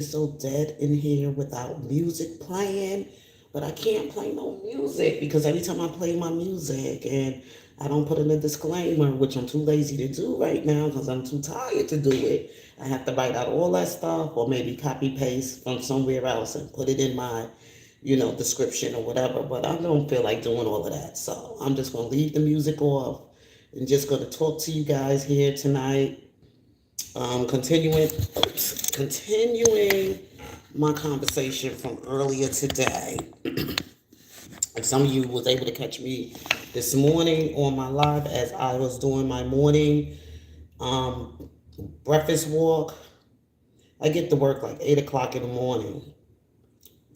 so dead in here without music playing, but I can't play no music because every time I play my music and I don't put in a disclaimer, which I'm too lazy to do right now because I'm too tired to do it. I have to write out all that stuff or maybe copy paste from somewhere else and put it in my, description or whatever. But I don't feel like doing all of that. So I'm just going to leave the music off and just going to talk to you guys here tonight. Continuing my conversation from earlier today. If some of you was able to catch me this morning on my live as I was doing my morning um, breakfast walk, I get to work like 8 o'clock in the morning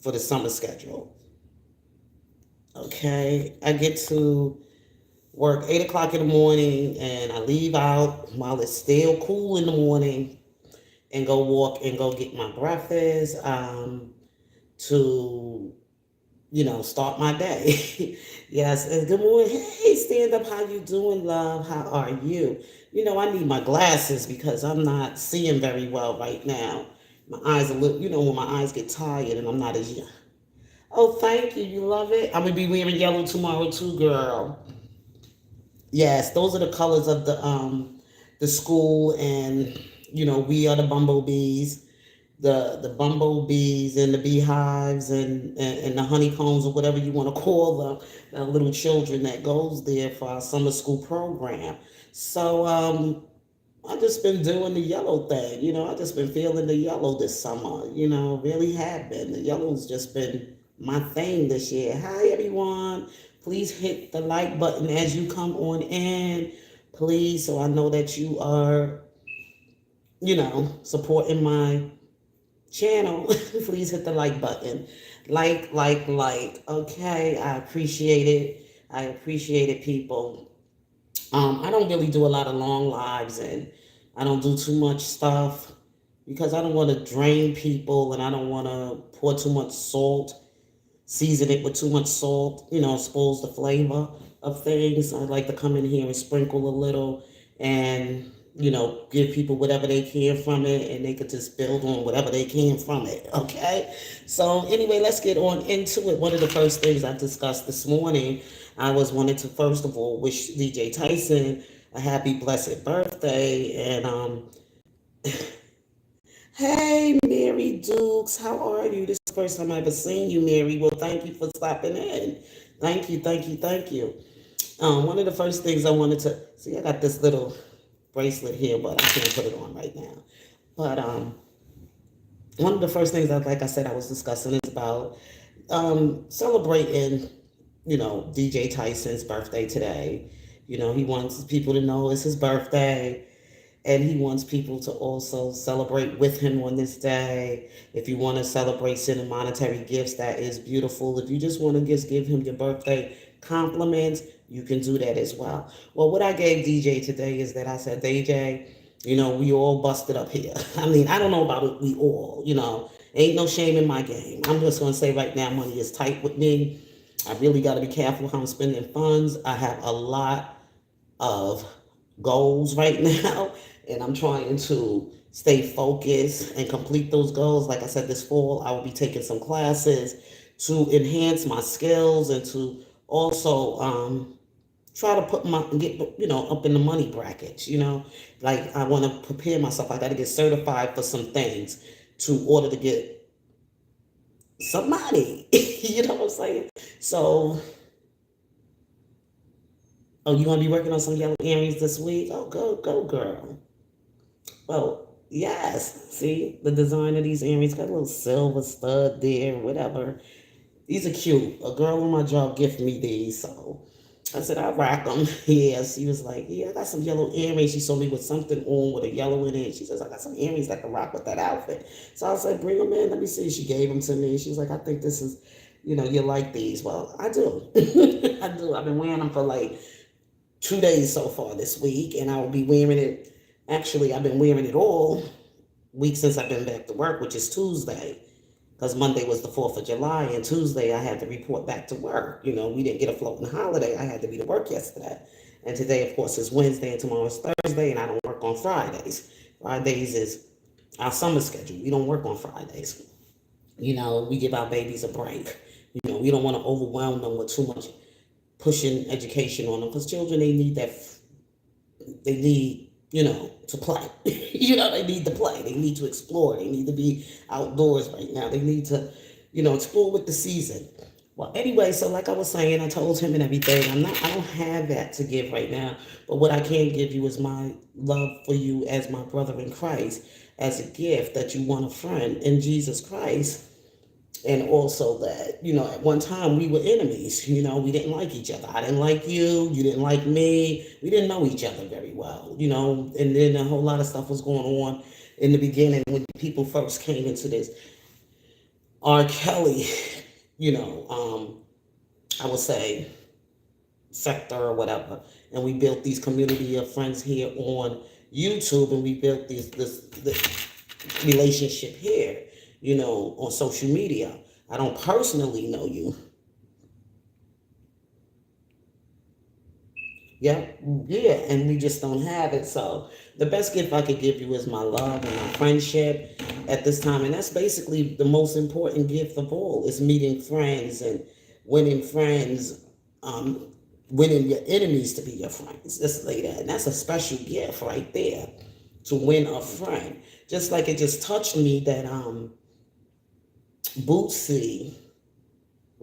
for the summer schedule. Okay, I get to work 8 o'clock in the morning and I leave out while it's still cool in the morning and go walk and go get my breakfast to start my day. Yes, and good morning. Hey, stand up. How you doing, love? How are you? I need my glasses because I'm not seeing very well right now. My eyes a little, when my eyes get tired and I'm not as young. Oh, thank you. You love it. I'm gonna be wearing yellow tomorrow too, girl. Yes, those are the colors of the school, and we are the bumblebees, the bumblebees and the beehives and the honeycombs or whatever you want to call them, the little children that goes there for our summer school program. So I just been doing the yellow thing, I just been feeling the yellow this summer, really have been. The yellow's just been my thing this year. Hi everyone. Please hit the like button as you come on in, please, so I know that you are, supporting my channel. Please hit the like button. Like. Okay, I appreciate it. I appreciate it, people. I don't really do a lot of long lives and I don't do too much stuff because I don't want to drain people and I don't want to pour too much salt, season it with too much salt, expose the flavor of things. I like to come in here and sprinkle a little and, give people whatever they can from it and they could just build on whatever they can from it. Okay. So anyway, let's get on into it. One of the first things I discussed this morning, I was wanting to first of all wish DJ Tyson a happy blessed birthday and hey, Mary Dukes, how are you? This is the first time I've ever seen you, Mary. Well, thank you for stopping in. Thank you. One of the first things I wanted to see, I got this little bracelet here, but I can't put it on right now. But one of the first things that, like I said, I was discussing is about celebrating, DJ Tyson's birthday today. He wants people to know it's his birthday and he wants people to also celebrate with him on this day. If you want to celebrate sending monetary gifts, that is beautiful. If you just want to just give him your birthday compliments, you can do that as well. Well, what I gave DJ today is that I said, DJ, we all busted up here. I mean, I don't know about it, we all, ain't no shame in my game. I'm just going to say right now, money is tight with me. I really got to be careful how I'm spending funds. I have a lot of goals right now, and I'm trying to stay focused and complete those goals. Like I said, this fall I will be taking some classes to enhance my skills and to also try to put my get up in the money brackets. Like I want to prepare myself. I got to get certified for some things to order to get some money. You know what I'm saying? So, oh, you want to be working on some yellow earrings this week? Oh, go, girl. Well, yes. See the design of these earrings got a little silver stud there, whatever. These are cute. A girl on my job gifted me these, so I said I rock them. Yeah, she was like, yeah, I got some yellow earrings. She saw me with something on with a yellow in it. She says I got some earrings that can rock with that outfit. So I said, bring them in. Let me see. She gave them to me. She was like, I think this is, you like these. Well, I do. I do. I've been wearing them for like 2 days so far this week, and I will be wearing it. Actually, I've been wearing it all week since I've been back to work, which is Tuesday, because Monday was the 4th of July, and Tuesday I had to report back to work. We didn't get a floating holiday. I had to be to work yesterday. And today, of course, is Wednesday, and tomorrow is Thursday, and I don't work on Fridays. Fridays is our summer schedule. We don't work on Fridays. We give our babies a break. We don't want to overwhelm them with too much pushing education on them because children, they need that, they need, to play. They need to play. They need to explore. They need to be outdoors right now. They need to, explore with the season. Well, anyway, so like I was saying, I told him and everything. I don't have that to give right now. But what I can give you is my love for you as my brother in Christ, as a gift that you want a friend in Jesus Christ. And also that, at one time we were enemies. We didn't like each other. I didn't like you. You didn't like me. We didn't know each other very well, and then a whole lot of stuff was going on in the beginning when people first came into this R. Kelly, I would say sector or whatever. And we built these community of friends here on YouTube, and we built this relationship here, on social media. I don't personally know you. Yeah, yeah, and we just don't have it. So the best gift I could give you is my love and my friendship at this time, and that's basically the most important gift of all: is meeting friends and winning friends, um, winning your enemies to be your friends. Just like that, and that's a special gift right there, to win a friend. Just like it just touched me that Bootsy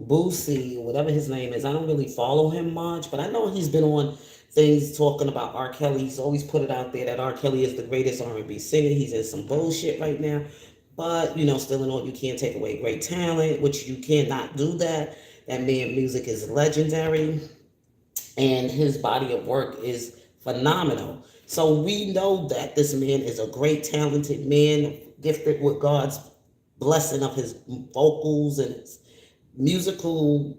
Boosie, whatever his name is. I don't really follow him much, but I know he's been on things talking about R. Kelly. He's always put it out there that R. Kelly is the greatest R&B singer. He's in some bullshit right now, but still in all, you can't take away great talent, which you cannot do that. That man music is legendary, and his body of work is phenomenal. So we know that this man is a great, talented man, gifted with God's blessing of his vocals and his musical,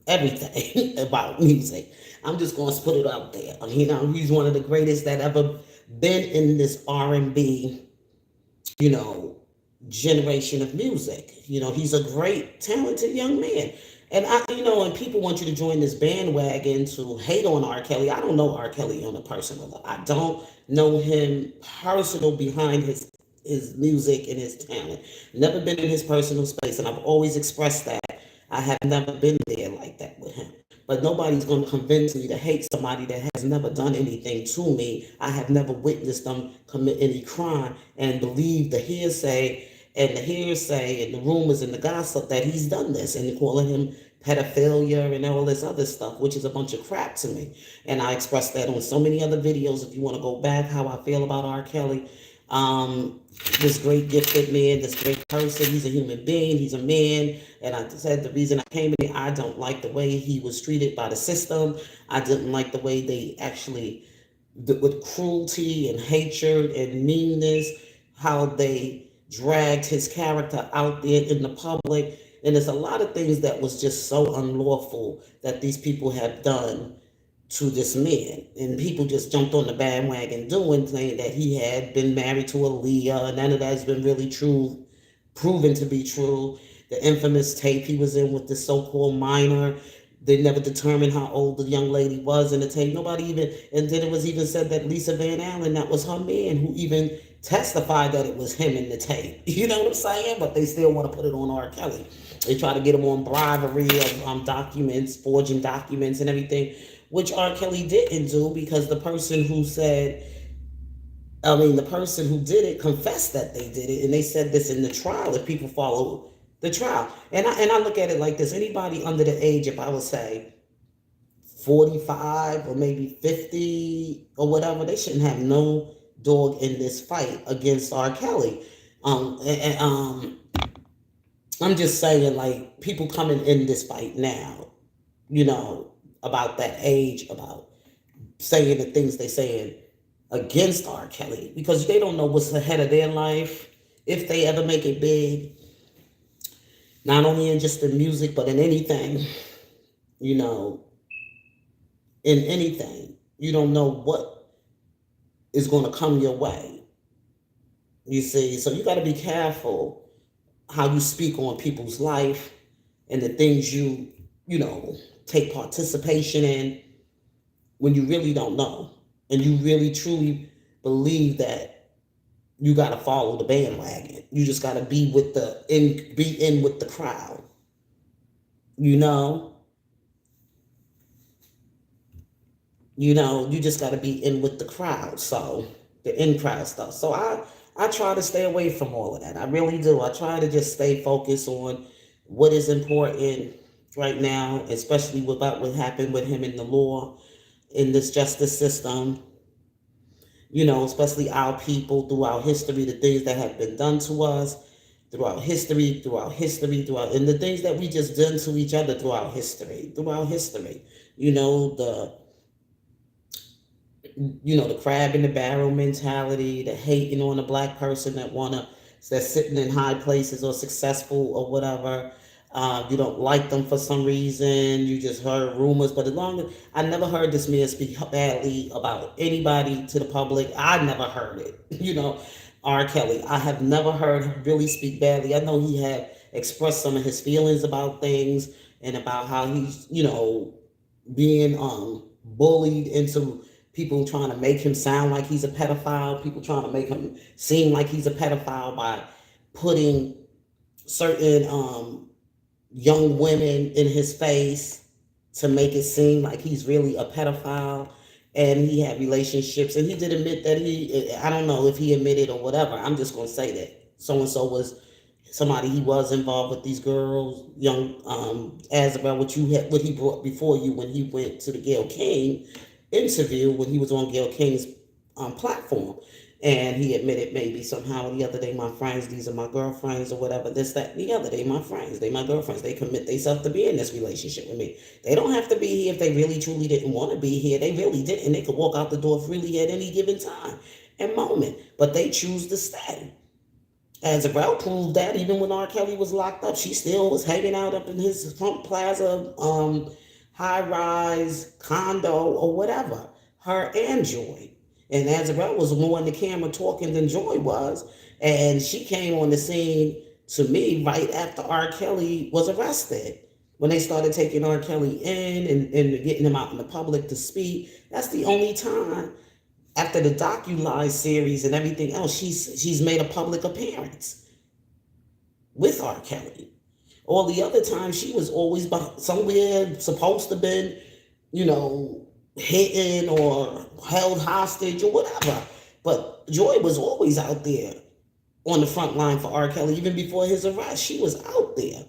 everything about music. I'm just going to put it out there. He's one of the greatest that ever been in this R&B, you know, generation of music. He's a great, talented young man. And and people want you to join this bandwagon to hate on R. Kelly. I don't know R. Kelly on a personal level. I don't know him personal behind his music and his talent. Never been in his personal space, and I've always expressed that. I have never been there like that with him. But nobody's going to convince me to hate somebody that has never done anything to me. I have never witnessed them commit any crime, and believe the hearsay and the rumors and the gossip that he's done this, and calling him pedophilia and all this other stuff, which is a bunch of crap to me. And I expressed that on so many other videos. If you want to go back, how I feel about R. Kelly, this great gifted man, this great person. He's a human being. He's a man. And I said the reason I came in, I don't like the way he was treated by the system. I didn't like the way they actually, with cruelty and hatred and meanness, how they dragged his character out there in the public. And there's a lot of things that was just so unlawful that these people have done to this man. And people just jumped on the bandwagon doing, saying that he had been married to Aaliyah. None of that has been really true, proven to be true. The infamous tape he was in with the so-called minor, they never determined how old the young lady was in the tape. Nobody even, and then it was even said that Lisa Van Allen, that was her man, who even testified that it was him in the tape. You know what I'm saying? But they still want to put it on R. Kelly. They try to get him on bribery of documents, forging documents and everything, which R. Kelly didn't do, because the person who did it confessed that they did it, and they said this in the trial. If people follow the trial, and I look at it like this: anybody under the age, if I would say 45 or maybe 50 or whatever, they shouldn't have no dog in this fight against R. Kelly. I'm just saying, like, people coming in this fight now, about that age, about saying the things they saying against R. Kelly, because they don't know what's ahead of their life if they ever make it big, not only in just the music, but in anything, you know, in anything. You don't know what is going to come your way. You see, so you got to be careful how you speak on people's life and the things you take participation in when you really don't know and you really truly believe that you got to follow the bandwagon. You just got to be in with the crowd. You know, you just got to be in with the crowd. So the in crowd stuff. So I try to stay away from all of that. I really do. I try to just stay focused on what is important right now, especially about what happened with him in the law, in this justice system. Especially our people throughout history, the things that have been done to us and the things that we just done to each other throughout history. You know, the the crab in the barrel mentality, the hating on a black person that's sitting in high places or successful or whatever. You don't like them for some reason. You just heard rumors, but as long as I never heard this man speak badly about anybody to the public, I never heard it. R. Kelly, I have never heard him really speak badly. I know he had expressed some of his feelings about things and about how he's, being bullied into people trying to make him sound like he's a pedophile, people trying to make him seem like he's a pedophile by putting certain young women in his face to make it seem like he's really a pedophile. And he had relationships, and he did admit that I don't know if he admitted or whatever. I'm just going to say that so and so was somebody he was involved with these girls, young Azabel, what he brought before you when he went to the Gayle King interview, when he was on Gayle King's platform. And he admitted maybe somehow the other day, my friends, these are my girlfriends or whatever, this, that, and the other. They my friends, they my girlfriends. They commit themselves to be in this relationship with me. They don't have to be here if they really truly didn't want to be here. They really didn't. They could walk out the door freely at any given time and moment. But they choose to stay. Azabel proved that even when R. Kelly was locked up, she still was hanging out up in his front plaza, high-rise condo or whatever. Her and Joy. And Azabel was more in the camera talking than Joy was. And she came on the scene to me right after R. Kelly was arrested. When they started taking R. Kelly in and getting him out in the public to speak, that's the only time after the docu-live series and everything else, she's made a public appearance with R. Kelly. All the other times, she was always somewhere supposed to been, hidden or held hostage or whatever. But Joy was always out there on the front line for R. Kelly. Even before his arrest, she was out there.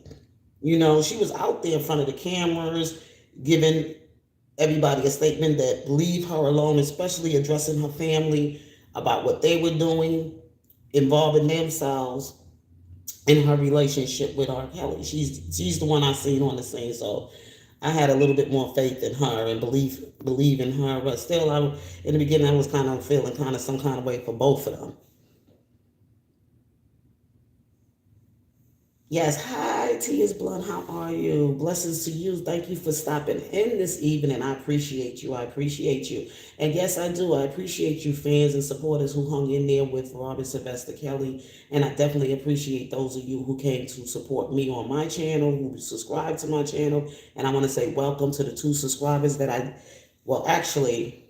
She was out there in front of the cameras, giving everybody a statement that leave her alone, especially addressing her family about what they were doing, involving themselves in her relationship with R. Kelly. She's the one I seen on the scene, so I had a little bit more faith in her and believe in her. But still, in the beginning, I was kind of feeling kind of some kind of way for both of them. Yes, hi, T is Blunt. How are you? Blessings to you. Thank you for stopping in this evening. I appreciate you. I appreciate you. And yes, I do. I appreciate you, fans and supporters who hung in there with Robert Sylvester Kelly. And I definitely appreciate those of you who came to support me on my channel, who subscribed to my channel. And I want to say welcome to the 2 subscribers actually,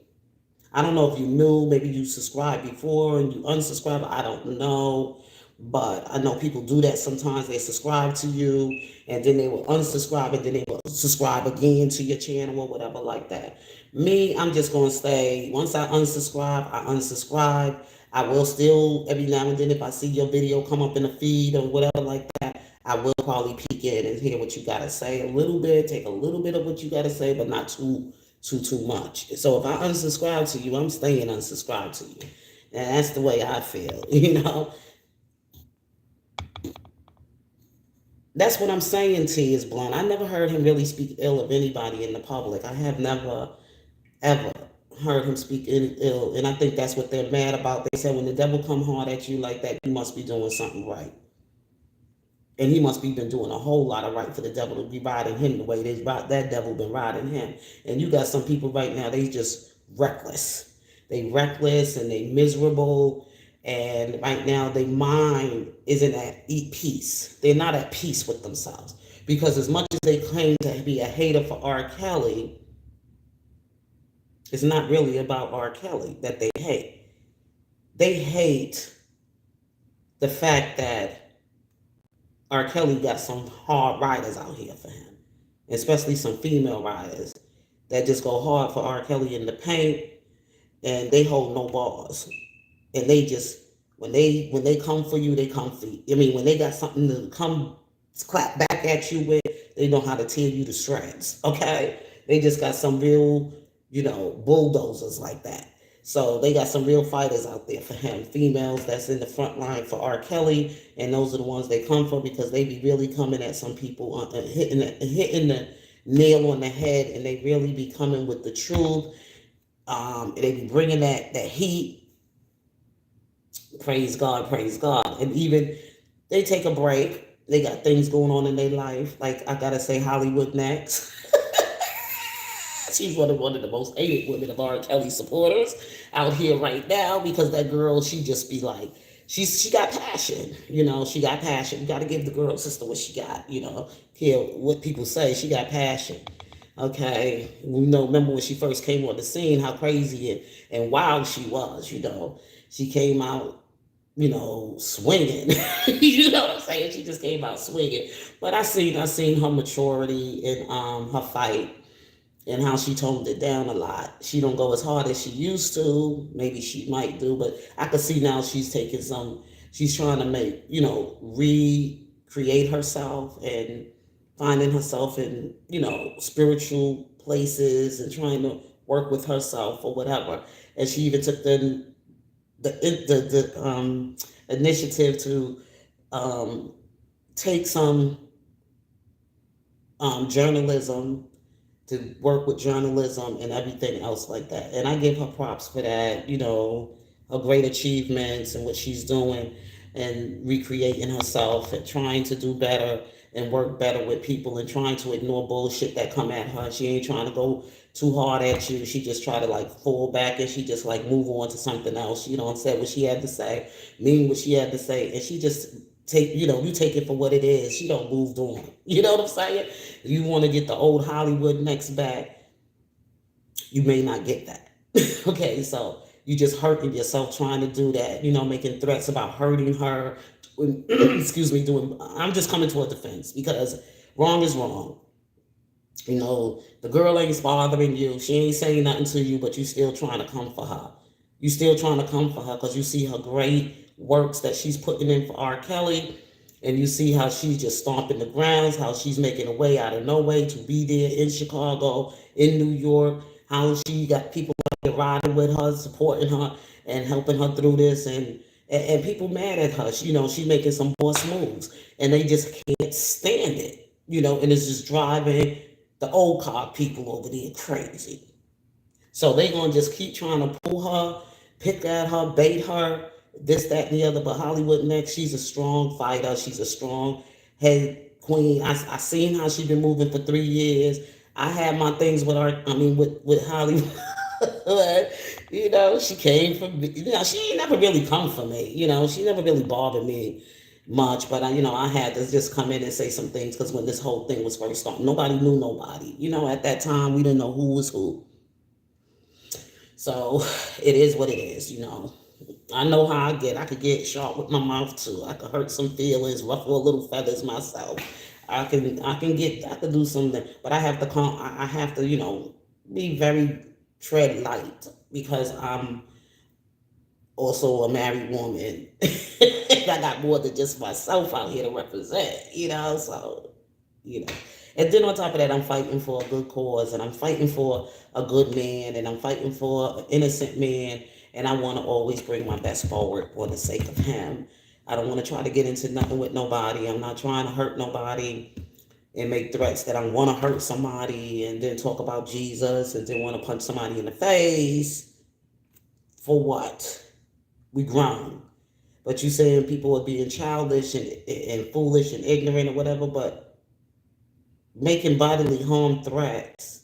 I don't know if you knew, maybe you subscribed before and you unsubscribed. I don't know. But I know people do that sometimes. They subscribe to you and then they will unsubscribe and then they will subscribe again to your channel or whatever like that. Me, I'm just going to stay. Once I unsubscribe, I unsubscribe. I will still, every now and then, if I see your video come up in the feed or whatever like that, I will probably peek in and hear what you got to say a little bit, take a little bit of what you got to say, but not too much. So if I unsubscribe to you, I'm staying unsubscribed to you. And that's the way I feel, That's what I'm saying, T is Blunt. I never heard him really speak ill of anybody in the public. I have never, ever heard him speak ill. And I think that's what they're mad about. They said when the devil come hard at you like that, you must be doing something right. And he must be been doing a whole lot of right for the devil to be riding him the way that devil been riding him. And you got some people right now, they just reckless. They reckless and they miserable. And right now, their mind isn't at peace. They're not at peace with themselves. Because as much as they claim to be a hater for R. Kelly, it's not really about R. Kelly that they hate. They hate the fact that R. Kelly got some hard riders out here for him, especially some female riders that just go hard for R. Kelly in the paint, and they hold no balls, and they just when they come for you, they come for you. I mean, when they got something to come clap back at you with, they know how to tear you to shreds. Okay, they just got some real, bulldozers like that. So they got some real fighters out there for him, females that's in the front line for R. Kelly, and those are the ones they come for because they be really coming at some people, hitting the nail on the head, and they really be coming with the truth. And they be bringing that heat. Praise God, praise God. And even they take a break. They got things going on in their life. Like I gotta say, Hollywood Next. She's one of the most hated women of R. Kelly supporters out here right now because that girl, she just be like, she got passion. She got passion. You got to give the girl sister what she got. Hear what people say. She got passion. Okay, remember when she first came on the scene, how crazy and wild she was. She came out, swinging. You know what I'm saying? She just came out swinging. But I seen her maturity in her fight and how she toned it down a lot. She don't go as hard as she used to. Maybe she might do, but I could see now she's taking some. She's trying to make recreate herself and finding herself in spiritual places and trying to work with herself or whatever. And she even took the initiative to um, take some journalism to work with journalism and everything else like that. And I give her props for that, her great achievements and what she's doing and recreating herself and trying to do better and work better with people and trying to ignore bullshit that come at her. She ain't trying to go too hard at you. She just try to like fall back and she just like move on to something else, and said what she had to say, mean what she had to say, and she just you take it for what it is. She don't move on. You know what I'm saying? If you want to get the old Hollywood Next back, you may not get that. Okay, so you just hurting yourself trying to do that, making threats about hurting her. Excuse me, I'm just coming to her defense because wrong is wrong. The girl ain't bothering you. She ain't saying nothing to you, but you still trying to come for her. You still trying to come for her because you see her great works that she's putting in for R. Kelly, and you see how she's just stomping the grounds, how she's making a way out of no way to be there in Chicago, in New York, how she got people riding with her, supporting her, and helping her through this, and people mad at her. She's making some boss moves, and they just can't stand it, and it's just driving the old car people over there crazy. So they gonna just keep trying to pull her, pick at her, bait her, this, that, and the other. But Hollywood Next, she's a strong fighter. She's a strong head queen. I seen how she been moving for 3 years. I had my things with her. I mean, with Hollywood. She came from. She ain't never really come for me. She never really bothered me much. But I had to just come in and say some things because when this whole thing was first starting, nobody knew nobody. At that time, we didn't know who was who. So it is what it is. I know how I get. I could get sharp with my mouth too. I could hurt some feelings, ruffle a little feathers myself. I could do something, but I have to come. I have to, be very tread light because I'm also a married woman. I got more than just myself out here to represent, so, you know. And then on top of that, I'm fighting for a good cause and I'm fighting for a good man and I'm fighting for an innocent man. And I want to always bring my best forward for the sake of him. I don't want to try to get into nothing with nobody. I'm not trying to hurt nobody and make threats that I want to hurt somebody and then talk about Jesus and then want to punch somebody in the face. For what? We grown. But you saying people are being childish and foolish and ignorant or whatever, but making bodily harm threats,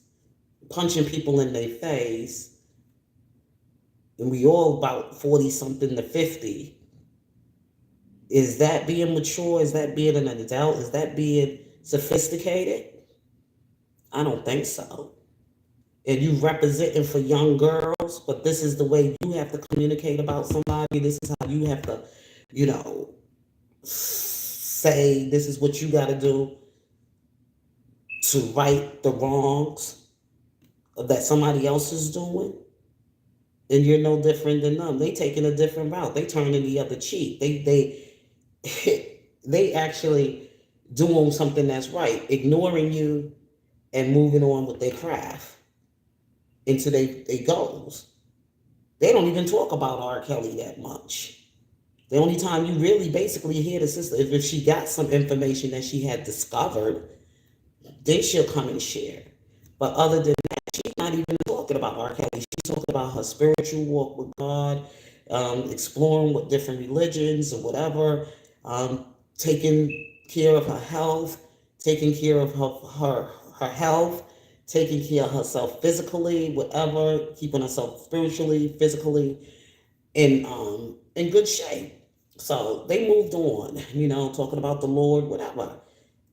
punching people in their face, and we all about 40 something to 50. Is that being mature? Is that being an adult? Is that being sophisticated? I don't think so. And you representing for young girls, but this is the way you have to communicate about somebody. This is how you have to, you know, say this is what you got to do to right the wrongs that somebody else is doing, and you're no different than them. They taking a different route. They turning the other cheek. They actually doing something that's right, ignoring you and moving on with their craft into their goals. They don't even talk about R. Kelly that much. The only time you really basically hear the sister is if she got some information that she had discovered, then she'll come and share. But other than that, she's not even talking about R. Kelly. She's talking about her spiritual walk with God, exploring with different religions or whatever, taking care of her health, taking care of her health, taking care of herself physically, whatever, keeping herself spiritually, physically in good shape. So they moved on, talking about the Lord, whatever.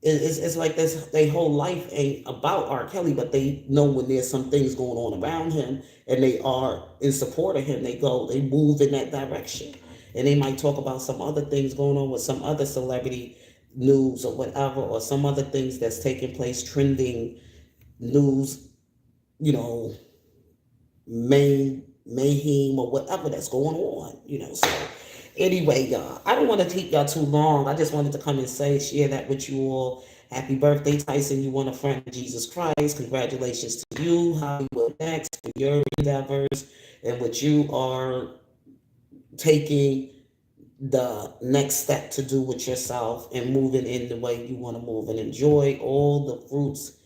It's like this, their whole life ain't about R. Kelly, but they know when there's some things going on around him and they are in support of him, they move in that direction. And they might talk about some other things going on with some other celebrity news or whatever, or some other things that's taking place, trending news, you know, mayhem or whatever that's going on. So anyway, y'all, I don't want to keep y'all too long. I just wanted to come and share that with you all. Happy birthday, Tyson. You won a friend of Jesus Christ. Congratulations to you. Hollywood next for your endeavors and what you are taking the next step to do with yourself and moving in the way you want to move, and enjoy all the fruits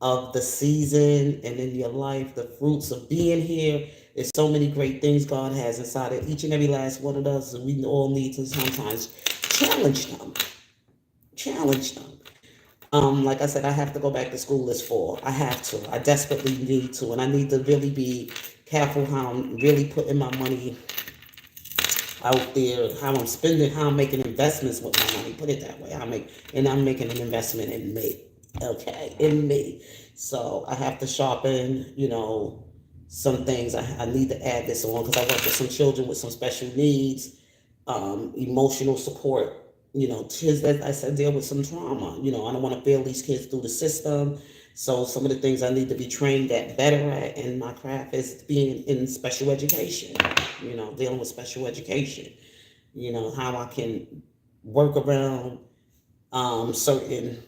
of the season and in your life, the fruits of being here. There's so many great things God has inside of each and every last one of us, and we all need to sometimes challenge them. Challenge them. Like I said, I have to go back to school this fall. I have to. I desperately need to, and I need to really be careful how I'm really putting my money out there, how I'm spending, how I'm making investments with my money. Put it that way. I'm making an investment in me. Okay, in me. So I have to sharpen, some things. I need to add this on because I work with some children with some special needs, emotional support. Kids that I said deal with some trauma. I don't want to fail these kids through the system. So some of the things I need to be trained at better at in my craft is being in special education. Dealing with special education. How I can work around certain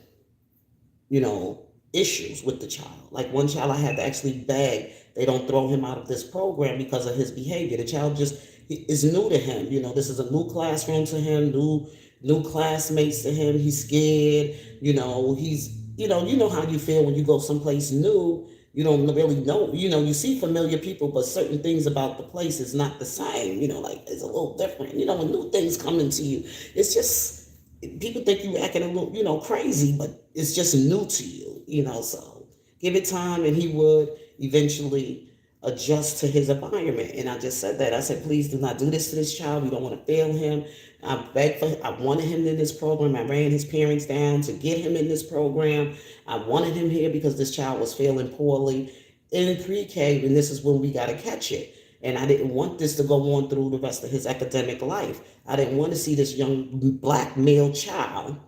issues with the child. Like one child I had to actually beg they don't throw him out of this program because of his behavior. The child just is new to him. This is a new classroom to him, new classmates to him. He's scared. He's how you feel when you go someplace new. You don't really know. You see familiar people, but certain things about the place is not the same. Like it's a little different. When new things come into you, it's just people think you acting a little, crazy, but it's just new to you. So give it time, and he would eventually adjust to his environment. And I just said that. I said, please do not do this to this child. We don't want to fail him. I wanted him in this program. I ran his parents down to get him in this program. I wanted him here because this child was failing poorly in pre-K, and this is when we got to catch it. And I didn't want this to go on through the rest of his academic life. I didn't want to see this young black male child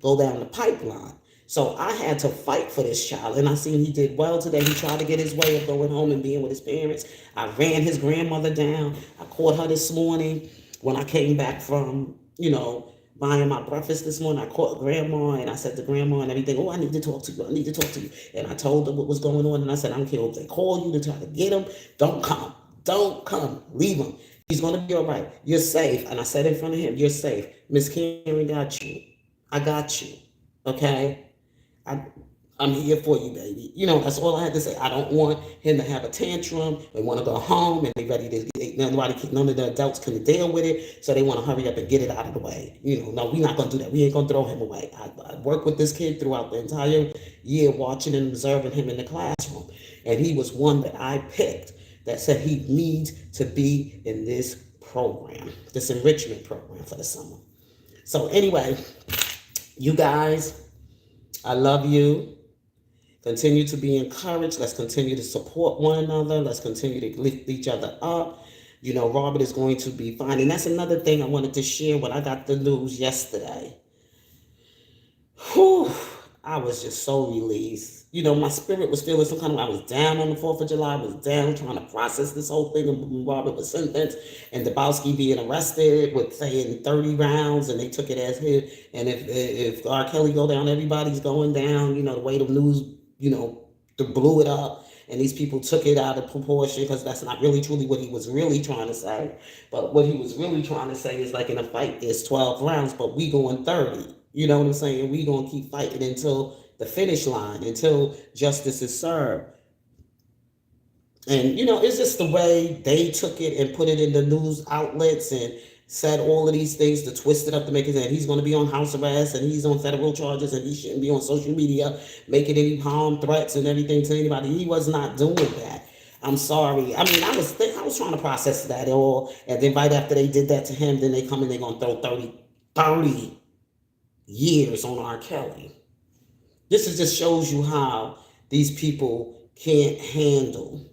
go down the pipeline. So I had to fight for this child, and I seen he did well today. He tried to get his way of going home and being with his parents. I ran his grandmother down. I caught her this morning when I came back from, buying my breakfast this morning. I caught grandma, and I said to grandma and everything, oh, I need to talk to you. I need to talk to you. And I told her what was going on, and I said, I don't care if they call you to try to get him. Don't come. Don't come. Leave him. He's going to be all right. You're safe. And I said in front of him, you're safe. Miss Karen got you. I got you. Okay? I'm here for you, baby. That's all I had to say. I don't want him to have a tantrum. They want to go home, and they ready to. None of the adults can deal with it, so they want to hurry up and get it out of the way. No, we're not gonna do that. We ain't gonna throw him away. I worked with this kid throughout the entire year, watching and observing him in the classroom, and he was one that I picked that said he needs to be in this program, this enrichment program for the summer. So anyway, you guys, I love you. Continue to be encouraged. Let's continue to support one another. Let's continue to lift each other up. Robert is going to be fine. And that's another thing I wanted to share when I got the news yesterday. Whew, I was just so released. My spirit was feeling some kind of. I was down on the 4th of July. I was down trying to process this whole thing of Robert was sentenced and Dabowski being arrested with saying 30 rounds, and they took it as his. And if R. Kelly go down, everybody's going down. The way the news, blew it up, and these people took it out of proportion because that's not really truly what he was really trying to say. But what he was really trying to say is like in a fight, there's 12 rounds, but we going 30. You know what I'm saying? We gonna keep fighting until the finish line, until justice is served. And it's just the way they took it and put it in the news outlets and said all of these things to twist it up to make it that he's going to be on house arrest and he's on federal charges and he shouldn't be on social media making any harm threats and everything to anybody. He was not doing that. I'm sorry. I mean, I was trying to process that all, and then right after they did that to him, then they come and they're gonna throw 30 years on R. Kelly. This just shows you how these people can't handle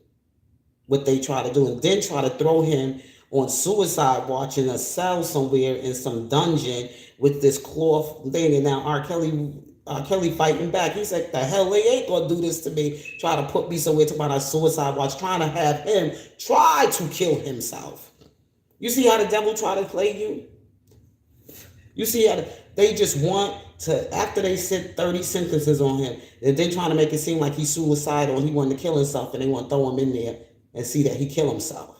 what they try to do, and then try to throw him on suicide watch in a cell somewhere in some dungeon with this cloth thing. And now R. Kelly fighting back. He said, the hell they ain't gonna do this to me. Try to put me somewhere to about a suicide watch, trying to have him try to kill himself. You see how the devil try to play you? You see how they just want to, after they sent 30 sentences on him, they're trying to make it seem like he's suicidal and he wanted to kill himself, and they want to throw him in there and see that he kill himself.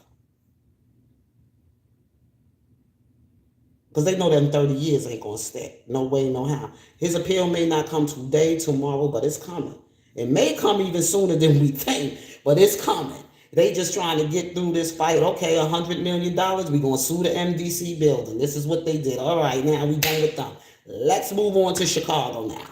Because they know them 30 years ain't going to stick. No way, no how. His appeal may not come today, tomorrow, but it's coming. It may come even sooner than we think, but it's coming. They just trying to get through this fight. Okay, $100 million, we're going to sue the MDC building. This is what they did. All right, now we done with them. Let's move on to Chicago now.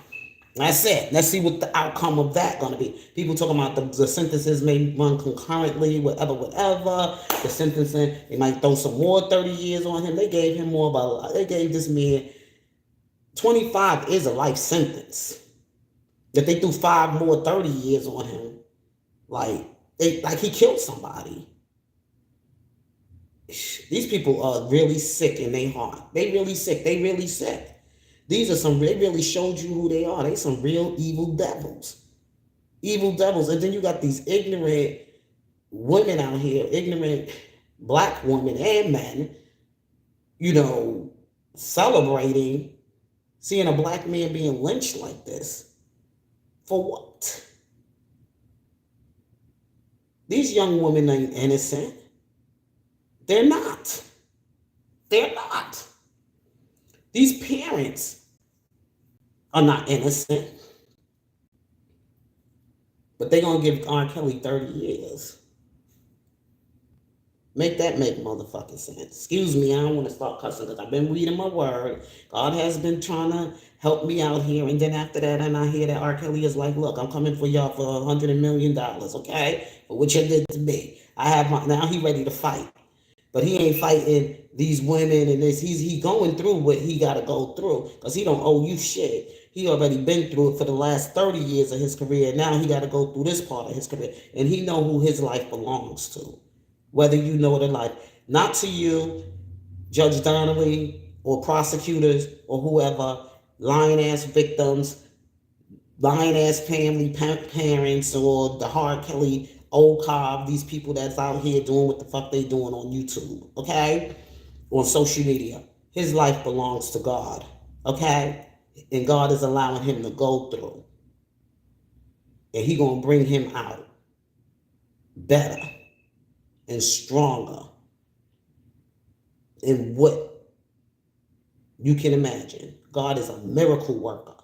That's it. Let's see what the outcome of that going to be. People talking about the sentences may run concurrently, whatever. The sentencing, they might throw some more 30 years on him. They gave him more, but they gave this man 25 is a life sentence. If they threw 5 more 30 years on him, like he killed somebody. These people are really sick in their heart. They really sick. These are they really showed you who they are. They some real evil devils. Evil devils. And then you got these ignorant women out here, ignorant black women and men, celebrating seeing a black man being lynched like this. For what? These young women ain't innocent. They're not. These parents are not innocent. But they're going to give R. Kelly 30 years. Make that make motherfucking sense. Excuse me, I don't want to start cussing because I've been reading my word. God has been trying to help me out here. And then after that, and I hear that R. Kelly is like, look, I'm coming for y'all for $100 million, okay? For what you did to me. Now he ready to fight. But he ain't fighting these women and this. He's going through what he got to go through because he don't owe you shit. He already been through it for the last 30 years of his career. Now he got to go through this part of his career. And he know who his life belongs to. Whether you know it or not. Not to you, Judge Donnelly, or prosecutors, or whoever, lying-ass victims, lying-ass family parents, or the R. Kelly, Old Cobb, these people that's out here doing what the fuck they doing on YouTube, okay? On social media. His life belongs to God, okay? And God is allowing him to go through. And he gonna bring him out better and stronger in what you can imagine. God is a miracle worker.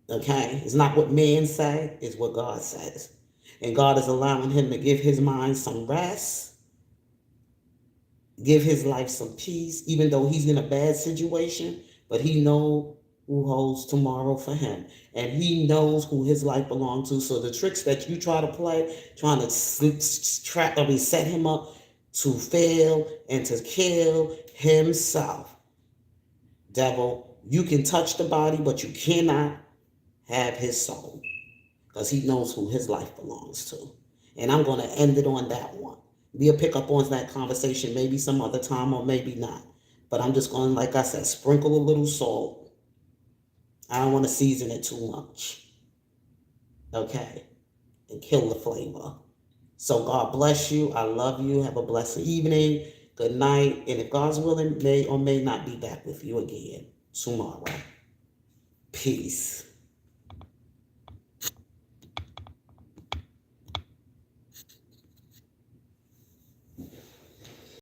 Okay? It's not what men say, it's what God says. And God is allowing him to give his mind some rest, give his life some peace, even though he's in a bad situation, but he knows who holds tomorrow for him. And he knows who his life belongs to. So the tricks that you try to play, trying to set him up to fail and to kill himself. Devil, you can touch the body, but you cannot have his soul. Because he knows who his life belongs to. And I'm going to end it on that one. We'll pick up on that conversation maybe some other time or maybe not. But I'm just going, like I said, sprinkle a little salt. I don't want to season it too much. Okay. And kill the flavor. So God bless you. I love you. Have a blessed evening. Good night. And if God's willing, may or may not be back with you again tomorrow. Peace.